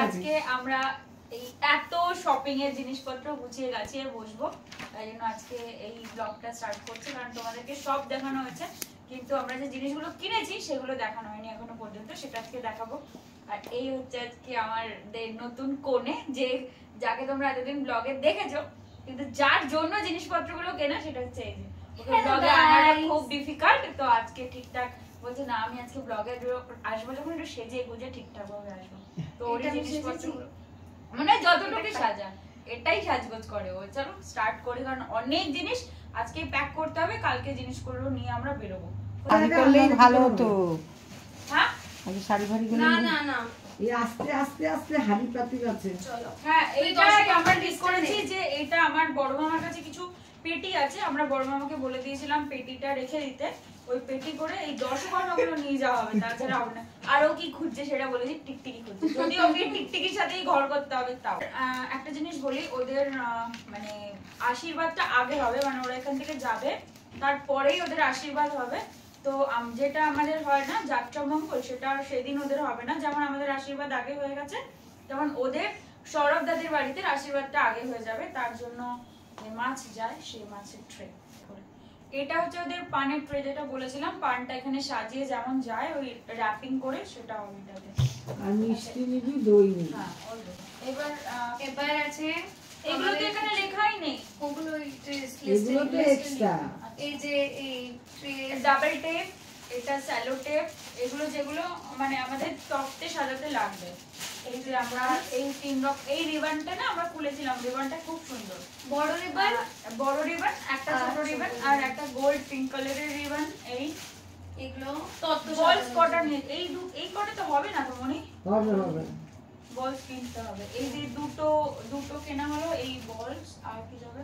আজকে আমরা এই এত শপিং এর জিনিসপত্র গুছিয়ে গাছিয়ে বসবো, তাই জন্য আজকে এই ব্লগটা স্টার্ট করছি। কারণ তোমাদেরকে সব দেখানো হয়েছে, কিন্তু আমরা যে জিনিসগুলো কিনেছি সেগুলো দেখানো হয়নি এখনো পর্যন্ত, সেটা আজকে দেখাবো। আর এই হচ্ছে আজকে আমাদের নতুন কোণে, যে যাকে তোমরা এতদিন ব্লগে দেখেছো, কিন্তু যার জন্য জিনিসপত্রগুলো কেনা সেটা হচ্ছে এই যে ওকে ব্লগে আনাটা খুব ডিফিকাল্ট। তো আজকে ঠিকঠাক বলছে না, আমি আজকে ব্লগে আসবো যখন একটু সেজে গুজে ঠিকঠাক ভাবে আসবো। তো ওই জিনিসপত্রগুলো মানে যতটুকু সাজা এটাই সাজগোজ করে ও। চলো স্টার্ট করি, কারণ অনেক জিনিস আজকে প্যাক করতে হবে, কালকে জিনিসগুলো নিয়ে আমরা বেরোবো। শাড়ি করলেই ভালো হতো। হ্যাঁ আগে শাড়ি ফাড়ি করে না না না, এই আস্তে আস্তে আস্তে হাড়ি পাতি আছে। চলো। হ্যাঁ, এইটা আমরা ঠিক করেছি যে এটা আমার বড় মামার কাছে কিছু পেটি আছে, আমরা বড় মামাকে বলে দিয়েছিলাম পেটিটা রেখে দিতে। ওই পেটি করে এই 10 ঘরগুলো নিয়ে যাওয়া হবে, তাছাড়া হবে না। আর ও কি খুঁজছে সেটা বলেছি, টিকটিকি খুঁজছে। যদি ওকে টিকটিকির সাথেই ঘর করতে হবে তাও। একটা জিনিস বলি, ওদের মানে আশীর্বাদটা আগে হবে, মানে ওরা এখান থেকে যাবে তারপরেই ওদের আশীর্বাদ হবে। তো যেটা আমাদের হয় না যাত্রা মঙ্গল, সেটা সেদিন ওদের হবে না। যেমন আমাদের আশীর্বাদ আগে হয়ে গেছে, যেমন ওদের সৌরভ দাদের বাড়িতে আশীর্বাদটা আগে হয়ে যাবে। তার জন্য যে মাছ যায় সেই মাছের ট্রে। এটা হচ্ছে ওদের পানের ট্রে, যেটা বলেছিলাম পানটা এখানে সাজিয়ে যেমন যায় ওই র‍্যাপিং করে, সেটা ওইটাতে। আর মিষ্টি নিবি, দই নিবি। হ্যাঁ, এবার আছে এগুলো তো এখানে লেখাই নেই, ওগুলো এগুলো তো এক্সট্রা। এই যে এই ট্রে, ডাবল টেপ, এটা স্যালো টেপ, এগুলো যেগুলো মানে আমাদের তক্তে সাজাতে লাগবে। এই যে আমরা এই এই রিবনটা না আমরা খুলেছিলাম, রিবনটা খুব সুন্দর। বড় রিবন, বড় রিবন, একটা ছোট রিবন আর একটা গোল্ড পিঙ্ক কালারের রিবন। এই এগুলো তত্ত্ব বলস কটা নিয়ে এই কটা তো হবে না তো মনি, হবে হবে বলস কিনতে হবে। এই যে দুটো কেনা হলো এই বলস। আর কি যাবে,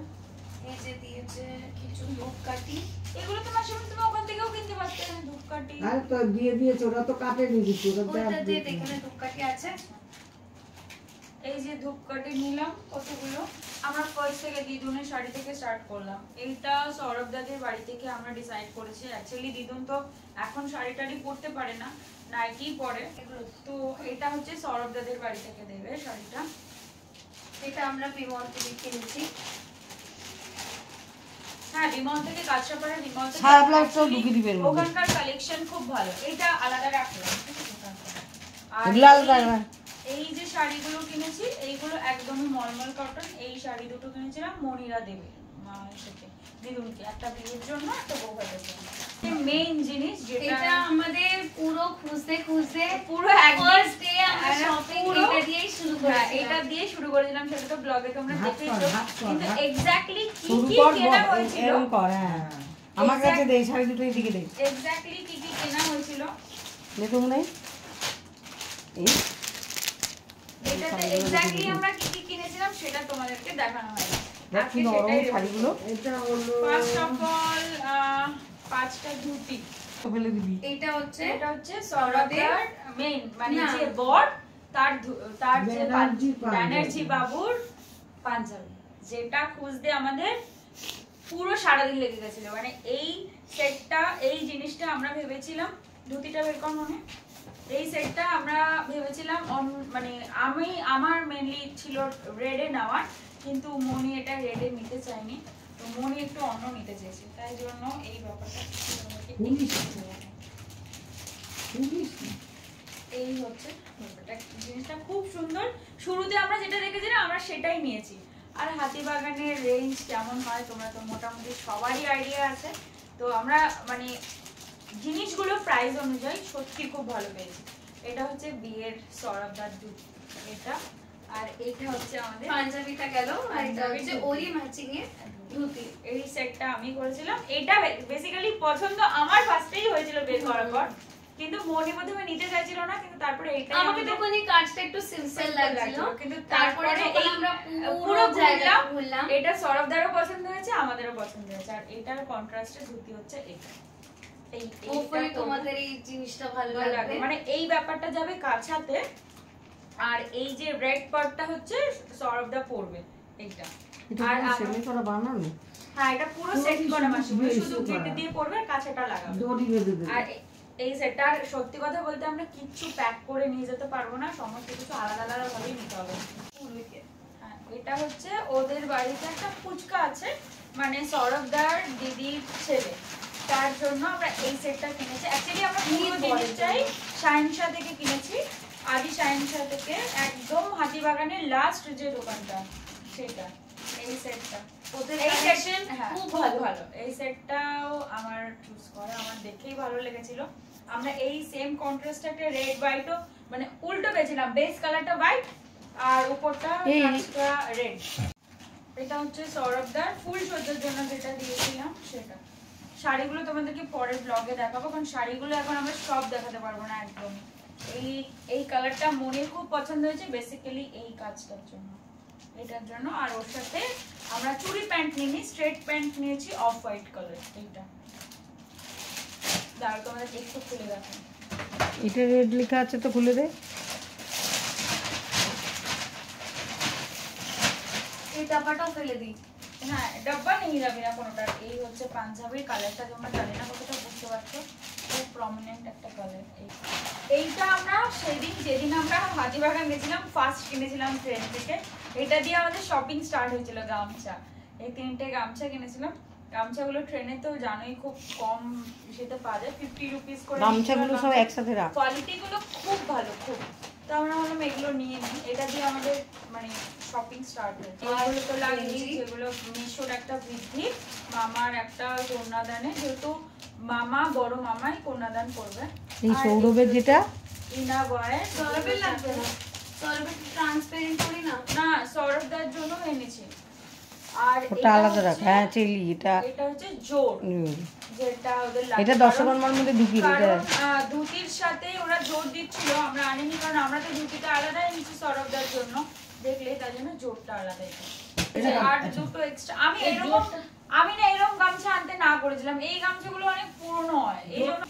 এই যে দিয়েছে কিছু ধূপকাঠি, এগুলো তো মাসিমা তুমি ওখান থেকেও কিনতে পারতে, ধূপকাঠি। আর তো দিয়ে দিয়েছে, ওরা তো কাটে নিবি, ওরা ওটাতে এখানে ধূপকাঠি আছে। এই যে ধূপকাঠি নিলাম কতগুলো। আমরা ফার্স্ট থেকে দিদুনের শাড়ি থেকে স্টার্ট করলাম। এইটা সৌরভ দাদের বাড়ি থেকে আমরা ডিসাইড করেছি। অ্যাকচুয়ালি দিদুন তো এখন শাড়ি টাড়ি পরতে পারে না, নাইটি পরে। তো এটা হচ্ছে সৌরভ দাদের বাড়ি থেকে দেবে শাড়িটা। এটা আমরা বিমল থেকে কিনেছি। হ্যাঁ, বিমল থেকে কাঁচরাপাড়া বিমল থেকে সারা ব্লাউজটাও ঢুকিয়ে দিবেন, ওখানকার কালেকশন খুব ভালো। এটা আলাদা রাখলাম। আর এই যে শাড়িগুলো কিনেছি এইগুলো একদমই মলমল কটন। এই শাড়ি দুটো কিনেছিলাম মনিরা দেবে দিদুনকে, একটা বিয়ের জন্য একটা বউভাতের জন্য। মেইন জিনিস যেটা এটা আমাদের পুরো খুঁজতে খুঁজতে পুরো ফার্স্ট ডে আমরা শপিং এটা দিয়েই শুরু করেছি। এটা দিয়ে শুরু করেছিলাম, সেটা তো ব্লগে তোমরা দেখেছো। কিন্তু এক্স্যাক্টলি কি কি কেনা হয়েছিল এরকম কর। হ্যাঁ, আমার কাছে দেই শাড়ি দুটো, এদিকে দেই। এক্স্যাক্টলি কি কি কেনা হয়েছিল দেখুন নাই এই এটাতে এক্স্যাক্টলি আমরা কি কি কিনেছিলাম সেটা তোমাদেরকে দেখানো হয়। দেখি নরম শাড়িগুলো। এটা হলো ফার্স্ট অফ অল 5টা ধুতি ফেলে দিবি। এটা হচ্ছে সৌরভের মেইন, মানে যে বর তার যে ব্যানার্জি বাবুর পাঞ্জাবি, যেটা খুঁজতে আমাদের পুরো সারাদিন লেগে গেছিল। মানে এই সেটটা, এই জিনিসটা আমরা ভেবেছিলাম, ধুতিটা বের কর মনে, এই সেটটা আমরা ভেবেছিলাম মানে আমার মেইনলি ছিল রেডে নেওয়ার, কিন্তু মনি এটা রেডে নিতে চায়নি। তো মনি একটু অন্য নিতে চেয়েছে, তাই জন্য এই ব্যাপারটা এই হচ্ছে ব্যাপারটা। জিনিসটা খুব সুন্দর। শুরুতে আমরা যেটা দেখেছিলাম আমরা সেটাই নিয়েছি। আর হাতিবাগানের রেঞ্জ কেমন হয় তোমরা তো মোটামুটি সবারই আইডিয়া আছে। তো আমরা মানে জিনিসগুলো প্রাইস অনুযায়ী সত্যি খুব ভালো পেয়েছি। এটা হচ্ছে বিয়ের সৌরভদার ধুতি, এটা। আর এটা হচ্ছে আমাদের পাঞ্জাবিটা গেল, আর এটা হচ্ছে ওরি ম্যাচিং এর ধুতি। এই সেটটা আমি করেছিলাম। এটা বেসিক্যালি পছন্দ আমার ফার্স্টেই হয়েছিল বের করার পর, কিন্তু মনি প্রথমে নিতে চাইছিল না, কিন্তু তারপরে এইটা আমাকে তখন এই কাজটা একটু সিম্পল লাগছিল, কিন্তু তারপরে এই আমরা পুরো জায়গা ঘুরলাম। এটা সৌরভদারও পছন্দ হয়েছে, আমাদেরও পছন্দ হয়েছে। আর এটার কন্ট্রাস্টে ধুতি হচ্ছে এটা। হোপফুলি তোমাদের এই জিনিসটা ভালো লাগবে। মানে এই ব্যাপারটা যাবে কাছাতে। আর এই যে রেড পার্টটা হচ্ছে সৌরভদা পরবে এইটা। আর সেমি করা বানানো। হ্যাঁ, এটা পুরো সেট করা মাসি, শুধু গিট দিয়ে পরবে আর কাছেটা লাগাবে। দড়ি বেঁধে দেবে। আর এই সেটটা সত্যি কথা বলতে আমরা কিচ্ছু প্যাক করে নিয়ে যেতে পারবো না, সমস্ত কিছু আলাদা আলাদা ভাবেই নিতে হবে। হ্যাঁ, এটা হচ্ছে ওদের বাড়িতে একটা ফুচকা আছে, মানে সৌরভদার দিদির ছেলে, তার জন্য আমরা এই সেটটা কিনেছি। অ্যাকচুয়ালি আমরা পুরো জিনিসটাই শাহিনশা থেকে কিনেছি, আদি শাহিনশা থেকে, একদম হাতিবাগানের লাস্ট যে দোকানটা সেটা। এই সেটটা ওদের এই collection হ্যাঁ, খুব খুব ভালো। ভালো। এই সেটটাও আমার চুজ করা, আমার দেখেই ভালো লেগেছিল। আমরা এই সেম কন্ট্রাস্টে একটা রেড হোয়াইটও মানে উল্টো পেয়েছিলাম, বেস কালারটা হোয়াইট আর উপরটা কাঁচটা রেড। এটা হচ্ছে সৌরভদার ফুল সজ্জার জন্য যেটা দিয়েছিলাম সেটা। শাড়িগুলো তোমাদেরকে পরের ব্লগে দেখাবো, কারণ শাড়িগুলো এখন আমরা সব দেখাতে পারবো না একদম। এই কালারটা মনের খুব পছন্দ হয়েছে বেসিক্যালি এই কাজটার জন্য, এটার জন্য। আর ওর সাথে আমরা চুড়ি প্যান্ট নিইনি, স্ট্রেট প্যান্ট নিয়েছি অফ হোয়াইট কালার। এইটা দাঁড়াও তোমাদের একটু খুলে দেখাই। এটা রেড লেখা আছে তো, খুলে দে। এই ডাব্বাটাও ফেলে দিই। হ্যাঁ, ডাব্বা নিয়ে যাবে না কোনোটা। এই হচ্ছে পাঞ্জাবির কালারটা, তোমরা জানি না কতটা বুঝতে পারছো, খুব প্রমিনেন্ট একটা কালার। এইটা আমরা সেদিন যেদিন আমরা হাতিবাগান গেছিলাম ফার্স্ট কিনেছিলাম ট্রেন থেকে, এটা দিয়ে আমাদের শপিং স্টার্ট হয়েছিল। গামছা, এই 3টে গামছা কিনেছিলাম। গামছাগুলো ট্রেনে তো জানোই খুব কম সেটা পাওয়া যায়, 50 রুপিস করে। গামছাগুলো সব একসাথে রাখ। কোয়ালিটি গুলো খুব ভালো, খুব। তো আমরা ভাবলাম এগুলো নিয়ে নিই, এটা দিয়ে আমাদের মানে শপিং স্টার্ট হয়েছে। এগুলো তো লাগিয়েছি, যেগুলো মিশোর একটা বৃদ্ধি, মামার একটা কন্যাদানে, যেহেতু মামা বড় মামাই কন্যাদান করবে। এই সৌরভের যেটা ইনা বয়ের সৌরভের লাগবে না, সৌরভের ট্রান্সপারেন্ট করি না। না, সৌরভদার জন্য এনেছি। আর ওটা আলাদা রাখ। হ্যাঁ চেলি, এটা এটা হচ্ছে জোর, হুম। যেটা ওদের লাগে। এটা দর্শকর্মার মধ্যে ঢুকিয়ে দিতে কারণ ধুতির সাথে ওরা জোর দিচ্ছিল, আমরা আনিনি, কারণ আমরা তো ধুতিটা আলাদা এনেছি সৌরভদার জন্য, দেখলে তার জন্য জোরটা আলাদা। এটা আর দুটো এক্সট্রা। আমি না এরকম গামছা আনতে না করেছিলাম, এই গামছাগুলো অনেক পুরনো হয় এই জন্য।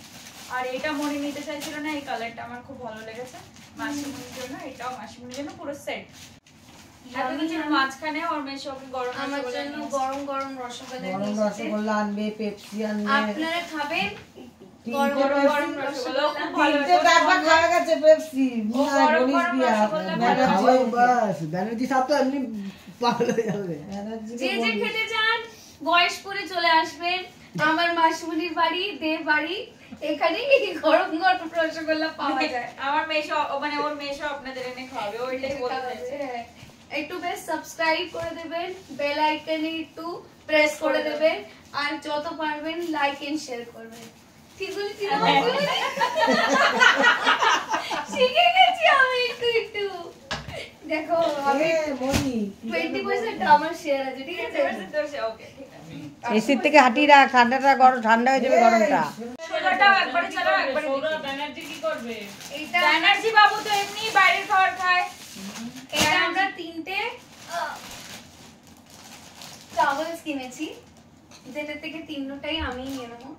আর এটা মনে নিতে চাইছিল না, এই কালারটা আমার খুব ভালো লেগেছে মাসিমণির জন্য, এটাও মাসিমণির জন্য পুরো সেট। এত কিছুর মাঝখানে ওর মেয়ে সবকে গরম আমার রসগোল্লা জন্য নিয়ে গরম গরম রসগোল্লা গরম নিয়ে এসেছে। রসগোল্লা আনবে, পেপসি আনবে। আপনারা খাবেন তিনটে গরম গরম পেপসি, রসগোল্লা। খুব ভালো। তিনটে ডাব্বা খাওয়া গেছে পেপসি। ও গরম গরম রসগোল্লা ব্যানার্জি বাস ব্যানার্জি সাহেব তো এমনি পাগল হয়ে যাবে। যে যে খেতে চান গয়েশপুরে চলে আসবেন, আমার মাসিমণির বাড়ি, দেব বাড়ি, এখানে গরম গরম রসগোল্লা পাওয়া যায়। আমার মেয়ে মানে ওর মেয়ে আপনাদের এনে খাওয়াবে, ওইটাই বলতে চাইছে। হ্যাঁ, একটু বেশ সাবস্ক্রাইব করে দেবেন, বেল আইকনে একটু প্রেস করে দেবেন, আর যত পারবেন লাইক এন্ড শেয়ার করবেন। ঠিক বলেছি না? শিখে গেছি আমি একটু একটু। দেখো আমি 20% আমার শেয়ার আছে, ঠিক আছে? ওকে, ঠিক আছে। এসির থেকে হাঁটিয়ে রাখ, ঠান্ডাটা গরম, ঠান্ডা হয়ে যাবে গরমটা। সোজাটাও একবারে চালাও, একবারে দেখি। ব্যানার্জি কি করবে? এইটা ব্যানার্জি বাবু তো এমনি বাইরের খাবার খায়। এটা আমরা 3টে চাওয়ালস কিনেছি, যেটা থেকে 3টাই আমি নিয়ে নেবো,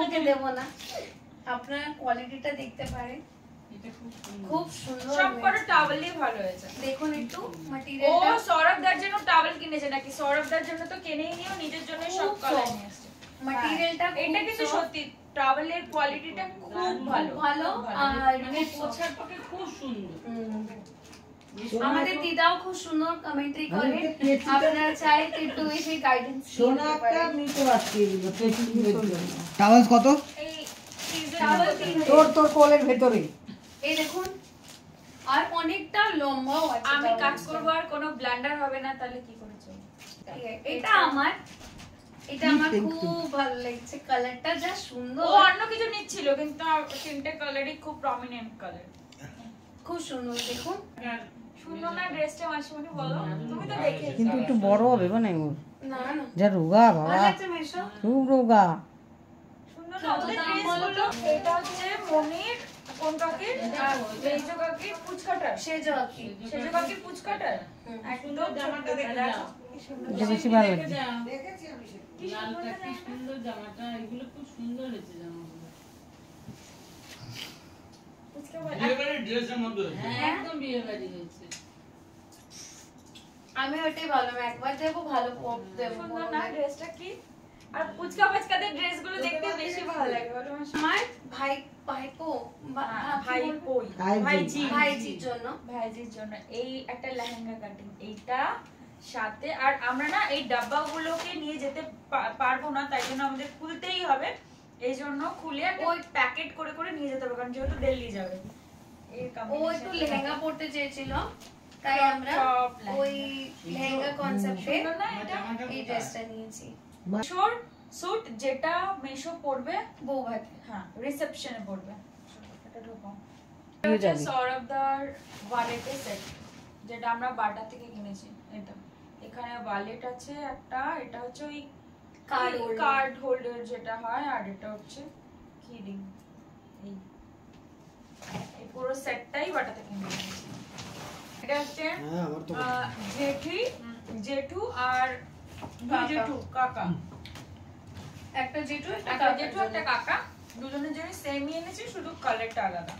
ওকে দেবো না। আপনারা কোয়ালিটিটা দেখতে পারেন, এটা খুব সুন্দর। খুব সুন্দর সবকটা টাওয়েলই ভালো হয়েছে। দেখুন একটু ও ম্যাটেরিয়ালটা সৌরভদার জন্য টাওয়েল কিনেছে নাকি? সৌরভদার জন্য তো কিনেই নিও, নিজের জন্য সব খুব কালার soft। নিয়ে আসছে। ম্যাটেরিয়ালটা এটা কিন্তু সত্যি টাওয়েলের কোয়ালিটিটা খুব ভালো, ভালো। খুব ভালো। আর মানে পোছার পক্ষে খুব সুন্দর। আমাদের দিদাও খুব সুন্দর কমেন্ট্রি করে, আপনারা চাই একটু এসে গাইডেন্স সোনা একটা নিতে পারছি এগুলো, পেপসি টাওয়ালস কত? এই চাওয়াল তোর তোর কোলের ভেতরে। এই দেখুন, আর অনেকটা লম্বাও আছে। আমি কাজ towels টা। করবো আর কোনো ব্লান্ডার হবে না, তাহলে কি করে চলবে? এটা আমার খুব ভালো লাগছে, কালারটা যা ও সুন্দর, অন্য কিছু নিচ্ছিল, কিন্তু 3টে কালারই খুব প্রমিনেন্ট কালার। খুব সুন্দর। দেখুন সুন্দর না ড্রেসটা মাসিমণি? বলো, তুমি তো দেখে। কিন্তু একটু বড় হবে মানে ওর, না না যা রোগা ভালো বাবা, লাগছে মেশো। খুব রোগা। সুন্দর না ওদের ড্রেসগুলো? এটা হচ্ছে মনির কোন কাকির? মেজো কাকির পুচকাটার। সেজো আপনি সেজো কাকির পুচকাটার। একদম জামাটা দেখে দেখো। যাও। এটা বেশি ভালো দেখে লাগছে। যাও। দেখেছি আমি সেটা। লালটা কি সুন্দর জামাটা, এগুলো খুব সুন্দর হয়েছে জামাগুলো। পুচকা বলে, হ্যাঁ, একদম বিয়ে বাড়ি হয়েছে। আমি ওটাই ভালো, একবার দেবো ভালো দেবো। সুন্দর না ড্রেসটা? কি আর পুচকা পাচকাদের ড্রেসগুলো দেখতে বেশি ভালো লাগে বলো আমার ভাইপো ভাইজির জন্য ভাইজির জন্য এই একটা লেহেঙ্গা কাটিং, এইটা সাথে। আর আমরা না এই ডাব্বাগুলোকে নিয়ে যেতে পারবো না, তাই জন্য আমাদের খুলতেই হবে। এই জন্য খুলে ওই প্যাকেট করে করে নিয়ে যেতে হবে, কারণ যেহেতু দিল্লি যাবে। ও একটু লেহেঙ্গা পরতে চেয়েছিল, তাই আমরা ওই লেহেঙ্গা কনসেপ্টে এই ড্রেসটা নিয়েছি। মেশোর স্যুট, যেটা মেশো পরবে বউ ভাতে, হ্যাঁ রিসেপশনে পরবে। এটা ঢোকাও। এটা সৌরভদার ওয়ালেটের সেট, যেটা আমরা বাটা থেকে কিনেছি। এটা এখানে ওয়ালেট আছে একটা, এটা হচ্ছে ওই কার্ড হোল্ডার যেটা হয়, আর এটা হচ্ছে কি রিং। এই পুরো সেটটাই বাটা থেকে কিনেছি। এটা হচ্ছে জেঠু আর জেঠু কাকা, একটা জেঠু একটা কাকা, দুজনের জন্য সেমই এনেছি, শুধু কালারটা আলাদা।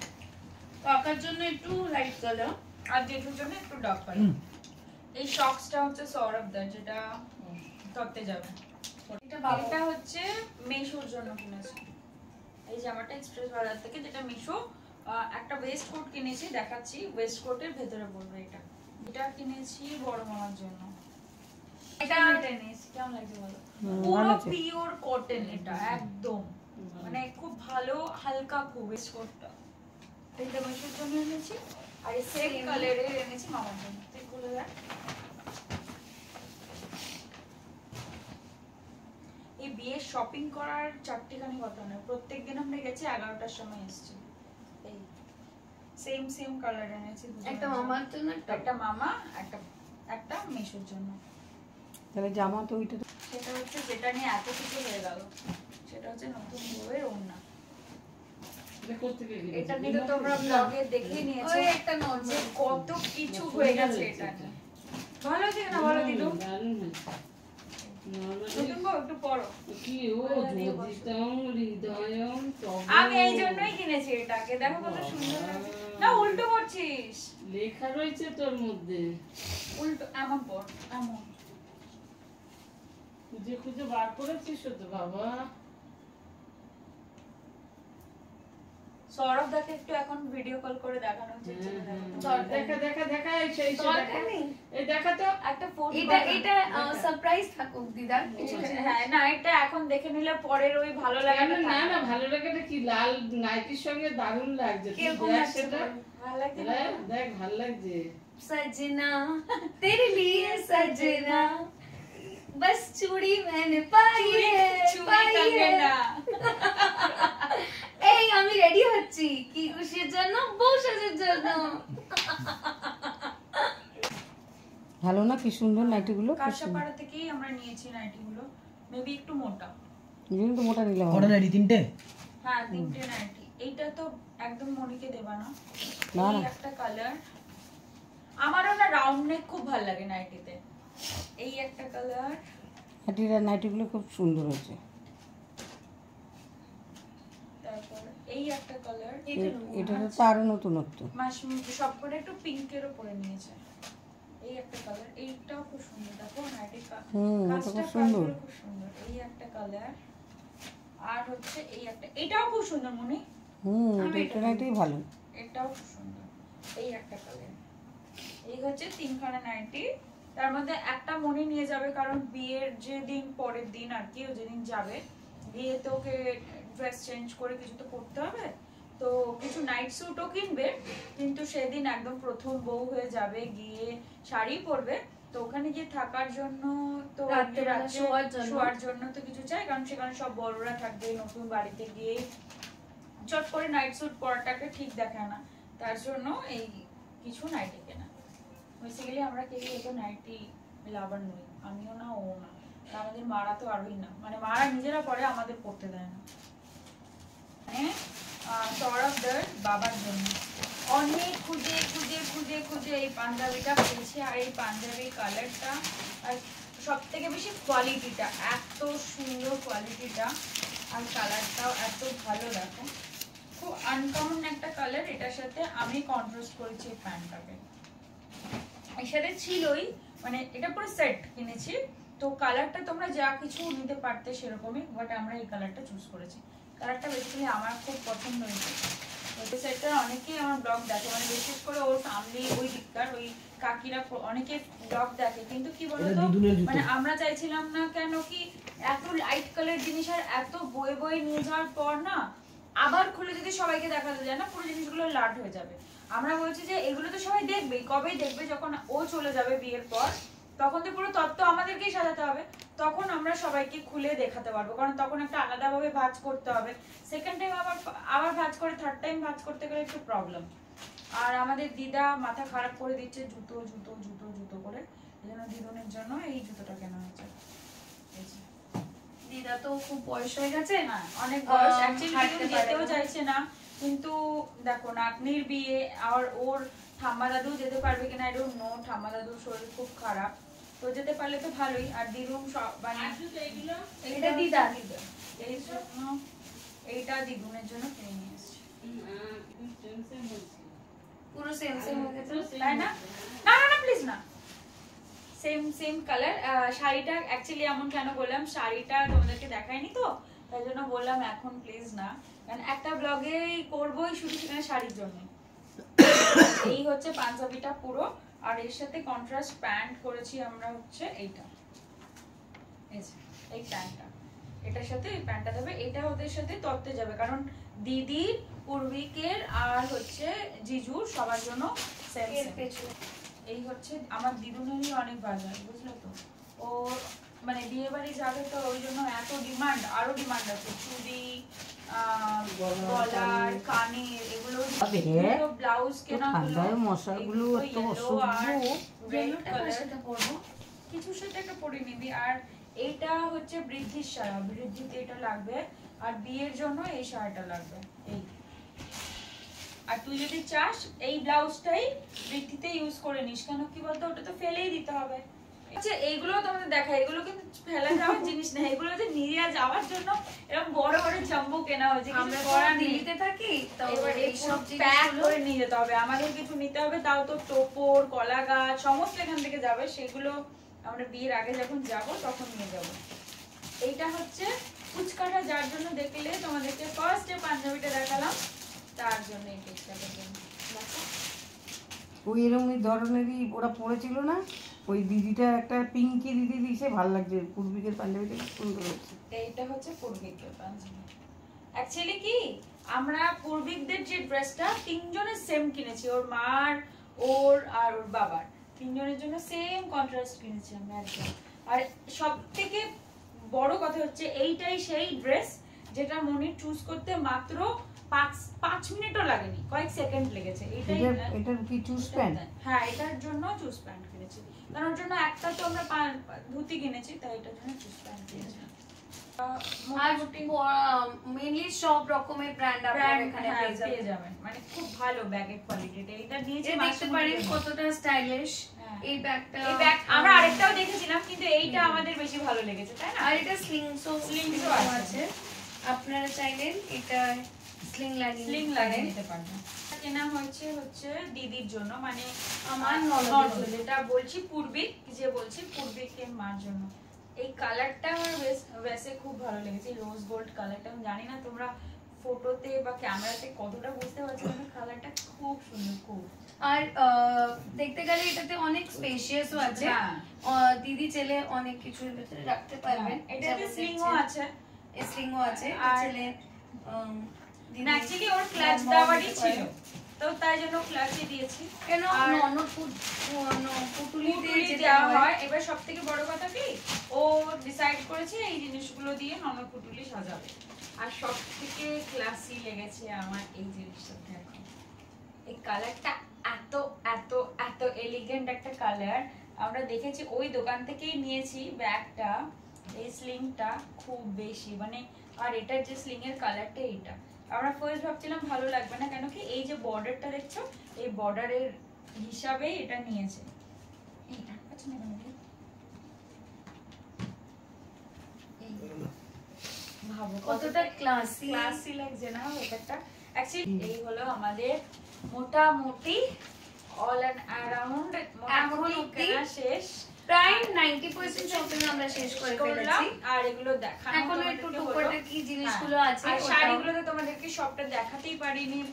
কাকার জন্য একটু লাইট কালার আর জেঠুর জন্য একটু ডার্ক কালার। এই শক্সটা হচ্ছে সৌরভদার, যেটা ধরতে যাবে। এটা হচ্ছে মেশোর জন্য কিনেছি। এই জামাটা এক্সপ্রেস বাজার থেকে, যেটা মেশো। একটা ওয়েস্ট কোট কিনেছি, দেখাচ্ছি। ওয়েস্ট কোটের ভেতরে পড়বে এটা। এটা কিনেছি বড় মামার জন্য। এটা নিয়েছি, কেমন লাগছে বলো? পুরো পিওর কটন, এটা একদম মানে খুব ভালো, হালকা খুব ওয়েস্ট কোটটা। এটা মেশোর জন্য এনেছি, আর এই সেম কালারের এনেছি মামার জন্য। এগুলো দেখ, এই বিয়ে শপিং করার চারটিখানি কথা নয়, প্রত্যেকদিন আমরা গেছি 11টার সময় এসেছি। এই সেম কালার এনেছি, একটা মামার জন্য, একটা মামা, একটা মেশোর জন্য। তাহলে জামা তো ওইটা সেটা হচ্ছে যেটা নিয়ে এত কিছু হয়ে গেল, সেটা হচ্ছে নতুন বউয়ের ওড়না। এটা নিয়ে তো তোমরা ব্লগে দেখে নিয়েছো একটা যে কত কিছু হয়ে গেছে এটা নিয়ে। ভালো আছে না বলো দিদু? নতুন বউ একটু পড়ো। আমি এই জন্যই কিনেছি এটাকে, দেখো কত সুন্দর লাগছে না। উল্টো পড়ছিস, লেখা রয়েছে তোর মধ্যে। উল্টো এমন পড়, এমন খুঁজে খুঁজে বার করেছিস তো বাবা। সৌরভ দাকে একটু এখন ভিডিও কল করে দেখানো উচিত। দেখা দেখা দেখা, এই সেই দেখা, এই দেখা তো একটা ফোন। এটা সারপ্রাইজ থাকুক দিদা। হ্যাঁ না, এটা এখন দেখে নিলে পরের ওই ভালো লাগে না। না ভালো লাগাটা কি, লাল নাইটির সঙ্গে দারুণ লাগছে। কিরকম দেখ লাগছে সেটা, ভালো লাগছে। দেখ ভালো লাগছে। सजना तेरे लिए सजना बस चूड़ी मैंने पाई है এই আমি রেডি হচ্ছি কি খুশির জন্য, বউ সাজের জন্য। ভালো না, কি সুন্দর নাইটিগুলো। কাঁসাপাড়া থেকেই আমরা নিয়েছি নাইটিগুলো, মেবি একটু মোটা। এই জন্য তো মোটা নিলাম। কটা নাইটি? তিনটে? হ্যাঁ 3টে নাইটি। এইটা তো একদম মনিকে দেবা না। এই একটা কালার, আমারও না রাউন্ড নেক খুব ভালো লাগে নাইটিতে। এই একটা কালার, নাইটিগুলো খুব সুন্দর হয়েছে। তারপর এই একটা কালার, এটা তো আরো নতুনত্ব। সবকটা একটু পিঙ্কের উপরে নিয়েছে। এই একটা কালার, এইটাও খুব সুন্দর, দেখো নাইটির কাজটা খুব সুন্দর। এই একটা কালার, আর হচ্ছে এই একটা, এটাও খুব সুন্দর মনি। এটা নাইটিই ভালো, এটাও খুব সুন্দর। এই একটা কালার, এই হচ্ছে 3খানা নাইটি। তার মধ্যে একটা মনি নিয়ে যাবে, কারণ বিয়ের যেদিন পরের দিন আর কি, ও যেদিন যাবে বিয়েতে ওকে ড্রেস চেঞ্জ করে কিছু তো করতে হবে, তো কিছু নাইট স্যুটও কিনবে, কিন্তু সেদিন একদম প্রথম বউ হয়ে যাবে, গিয়ে শাড়ি পরবে, তো ওখানে গিয়ে থাকার জন্য, তো শোয়ার জন্য তো কিছু চাই, কারণ সেখানে সব বড়রা থাকবে। নতুন বাড়িতে গিয়ে চট করে নাইট স্যুট পরাটাকে ঠিক দেখায় না, তার জন্য এই কিছু নাইটি কেনা। বেসিক্যালি আমরা কেউ এত নাইটি লাভার নই, আমিও না, ও না, আমাদের মারা তো আরোই না, মানে মারা নিজেরা পরে, আমাদের পড়তে দেয় না। মানে সৌরভদার বাবার জন্য অনেক খুঁজে খুঁজে খুঁজে খুঁজে এই পাঞ্জাবিটা পেয়েছি। আর এই পাঞ্জাবির কালারটা আর সব থেকে বেশি কোয়ালিটিটা, এত সুন্দর কোয়ালিটিটা, আর কালারটাও এত ভালো। দেখো খুব আনকমন একটা কালার। এটার সাথে আমি কন্ট্রাস্ট করেছি এই প্যান্টটাকে, এর সাথে ছিলই, মানে এটা পুরো সেট কিনেছি। তো কালারটা তোমরা যা কিছু নিতে পারতে সেরকমই, বাট আমরা এই কালারটা চুজ করেছি। কালারটা বেসিক্যালি আমার খুব পছন্দ হয়েছে। ওই সাইডটার অনেকেই আমার ব্লগ দেখে, মানে বিশেষ করে ওর ফ্যামিলি ওই দিককার ওই কাকিরা অনেকে ব্লগ দেখে, কিন্তু কি বলতো মানে আমরা চাইছিলাম না কেন কি এত লাইট কালার জিনিস আর এত বয়ে বয়ে নিয়ে যাওয়ার পর না আবার খুলে যদি সবাইকে দেখাতে যায় না পুরো জিনিসগুলো লাট হয়ে যাবে। আমরা বলছি যে এগুলো তো সবাই দেখবেই, কবেই দেখবে যখন ও চলে যাবে বিয়ের পর, তখন তো পুরো তত্ত্ব আমাদেরকেই সাজাতে হবে, তখন আমরা সবাইকে খুলে দেখাতে পারবো, কারণ তখন একটা আলাদাভাবে ভাঁজ করতে হবে, সেকেন্ড টাইম আবার ভাঁজ করে থার্ড টাইম ভাঁজ করতে গেলে একটু প্রবলেম। আর আমাদের দিদা মাথা খারাপ করে দিচ্ছে জুতো জুতো জুতো জুতো করে, এই জন্য দিদুনের জন্য এই জুতোটা কেনা হয়েছে। দিদা তো খুব বয়স হয়ে গেছে, হ্যাঁ অনেক বয়স, অ্যাকচুয়ালি যেতেও চাইছে না, কিন্তু দেখো নাতনির বিয়ে আর ওর ঠাম্মা দাদু যেতে পারবে কিনা আই ডোন্ট নো, ঠাম্মা দাদুর শরীর খুব খারাপ, তো যেতে পারলে তো ভালোই। আর দিদুম মানে এটা দিদা এই জন্য এইটা দিদুনের জন্য কিনে নিয়ে এসেছি। পুরো সেম সেম হয়ে গেছে তাই না? না না না প্লিজ না, সেম সেম কালার। শাড়িটা অ্যাকচুয়ালি এমন কেন বললাম, শাড়িটা তোমাদেরকে দেখাইনি তো তাই জন্য বললাম এখন প্লিজ না, কারণ একটা ব্লগে করবোই শুধু সেখানে শাড়ির জন্য। এই হচ্ছে পাঞ্জাবিটা পুরো, আর এর সাথে কন্ট্রাস্ট প্যান্ট করেছি আমরা হচ্ছে এইটা, এই প্যান্টটা, এটার সাথে এই প্যান্টটা দেবে, এটা ওদের সাথে তত্ত্বে যাবে, কারণ দিদি পূর্বিকের আর হচ্ছে জিজুর সবার জন্য সেম সেম। এই হচ্ছে আমার দিদুনেরই অনেক বাজার, বুঝলে তো, ও মানে বিয়ে বাড়ি যাবে তো ওই জন্য এত ডিমান্ড, আরো ডিমান্ড আছে, চুড়ি গলার কানের এগুলো, ব্লাউজ কেনা মশাগুলো এত সাথে পরবো, কিছুর সাথে একটা পরে নিবি। আর এইটা হচ্ছে বৃদ্ধির সায়া, বৃদ্ধিতে এটা লাগবে, আর বিয়ের জন্য এই সায়াটা লাগবে এই। আর তুই যদি চাস এই ব্লাউজটাই বৃদ্ধিতে ইউজ করে নিস, কেন কি বলতো ওটা তো ফেলেই দিতে হবে। আচ্ছা এইগুলো তোমাদের দেখা, এগুলো কিন্তু ফেলে যাওয়ার জিনিস না, এগুলো যে নিয়ে যাওয়ার জন্য এরকম বড় বড় জাম্বো কেনা হয়েছে, আমরা কিছু তো করার নেই। দিল্লিতে থাকি, তো এবার এই এইসব সব প্যাক জিনিসগুলো করে নিয়ে যেতে হবে, আমাদের কিছু নিতে হবে, তাও তো টোপর কলা গাছ সমস্ত এখান থেকে যাবে, সেগুলো আমরা বিয়ের আগে যখন যাব তখন নিয়ে যাব। এইটা হচ্ছে ফুচকাটা, যার জন্য দেখলে তোমাদেরকে ফার্স্টে পাঞ্জাবিটা দেখালাম, তার জন্য এই টেক্সটার জন্য। ওই এরকম ধরনেরই ওরা পড়েছিল না, ওই দিদিটা একটা পিঙ্কি দিদি দিয়েছে, ভালো লাগছে, পূর্বিকের পাঞ্জাবিটা খুব সুন্দর হচ্ছে। এইটা হচ্ছে পূর্বিকের পাঞ্জাবি। অ্যাকচুয়ালি কি আমরা পূর্বিকদের যে ড্রেসটা তিনজনের সেম কিনেছি, ওর মার ওর আর ওর বাবার তিনজনের জন্য সেম কন্ট্রাস্ট কিনেছি আমরা একদম। আর সব থেকে বড় কথা হচ্ছে এইটাই সেই ড্রেস যেটা মনির চুজ করতে মাত্র 5 মিনিটও লাগেনি, কয়েক সেকেন্ড লেগেছে। এটার কি চুজ প্যান্ট? হ্যাঁ এটার জন্য চুজ প্যান্ট কিনেছি, কারণ ওর জন্য একটা তো আমরা ধুতি কিনেছি, তাই এটার জন্য চুজ প্যান্ট কিনেছি। আর মেইনলি সব রকমের ব্র্যান্ড আপনারা এখানে পেয়ে যাবেন, মানে খুব ভালো ব্যাগের কোয়ালিটিটা। এটা নিয়েছি, দেখতে পারেন কতটা স্টাইলিশ এই ব্যাগটা। এই ব্যাগ আমরা আরেকটাও দেখেছিলাম, কিন্তু এইটা আমাদের বেশি ভালো লেগেছে, তাই না? আর এটা স্লিংসও আছে, আপনারা চাইলেন এটা স্লিং লাগিয়ে নিতে পারবেন। কেনা হচ্ছে দিদির জন্য, মানে আমার ননদ, যেটা বলছি পূর্বিক, যে বলছি পূর্বিকের মার জন্য। এই কালারটা আমার বেশে খুব ভালো লেগেছে, রোজ গোল্ড কালারটা। আমি জানি না তোমরা ফটোতে বা ক্যামেরাতে কতটা বুঝতে পারছো, কিন্তু কালারটা খুব সুন্দর খুব। আর দেখতে গেলে এটাতে অনেক স্পেশিয়াসও আছে, দিদি চেলে অনেক কিছুর ভিতরে রাখতে পারবেন। এটাতে স্লিংও আছে, স্লিংও আছে, চেলে না অ্যাকচুয়ালি ওর ক্লাচ দেওয়ারই ছিল, তো তাই জন্য ক্লাচই দিয়েছি। কেন পুটুলি দিয়ে দেওয়া হয়। এবার সবথেকে বড় কথা কি ও ডিসাইড করেছে এই জিনিসগুলো দিয়ে ননদ পুটুলি সাজাবে। আর সবথেকে ক্লাসি লেগেছে আমার এই জিনিসটা, দেখো এই কালারটা এত এত এত এলিগেন্ট একটা কালার। আমরা দেখেছি ওই দোকান থেকেই নিয়েছি ব্যাগটা, এই স্লিংটা খুব বেশি মানে, আর এটার যে স্লিং এর কালারটা এইটা আমরা ফার্স্ট ভাবছিলাম ভালো লাগবে না, কেন কি এই যে বর্ডারটা দেখছো এই বর্ডারের হিসাবে এটা নিয়েছে। ভাবো কতটা ক্লাসি লাগছে না ব্যাপারটা। অ্যাকচুয়ালি এই হলো আমাদের মোটামুটি অল অ্যান্ড অ্যারাউন্ড মোটামুটি কেনা শেষ। প্রায় 90% শপিং আমরা শেষ করে করলাম ফেলেছি। আর এগুলো দেখানো এখন একটু তোমাদেরকে টুকটাক হলো। কি জিনিসগুলো হ্যাঁ, আছে আর ওটাও- শাড়িগুলো তো তোমাদেরকে সবটা দেখাতেই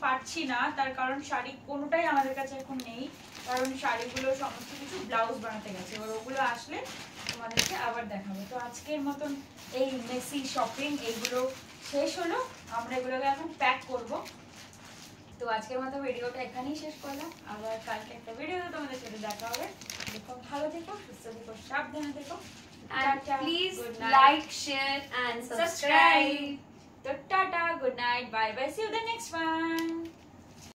পারছি না, তার কারণ শাড়ি কোনোটাই আমাদের কাছে এখন নেই, কারণ শাড়িগুলো সমস্ত কিছু ব্লাউজ বানাতে গেছে। এবার ওগুলো আসলে তোমাদেরকে আবার দেখাবো। তো আজকের মতন এই মেসি শপিং এইগুলো শেষ হলো, আমরা এগুলোকে এখন প্যাক করব। তো আজকের মতো ভিডিওটা এখানেই শেষ করলাম, আবার কালকে একটা ভিডিওতে তোমাদের সাথে দেখা হবে। দেখো, ভালো থেকো, সুস্থ থেকো, সাবধানে থেকো। And tata, please good night. like, share and subscribe. So tata, good night, bye bye, see you the next one.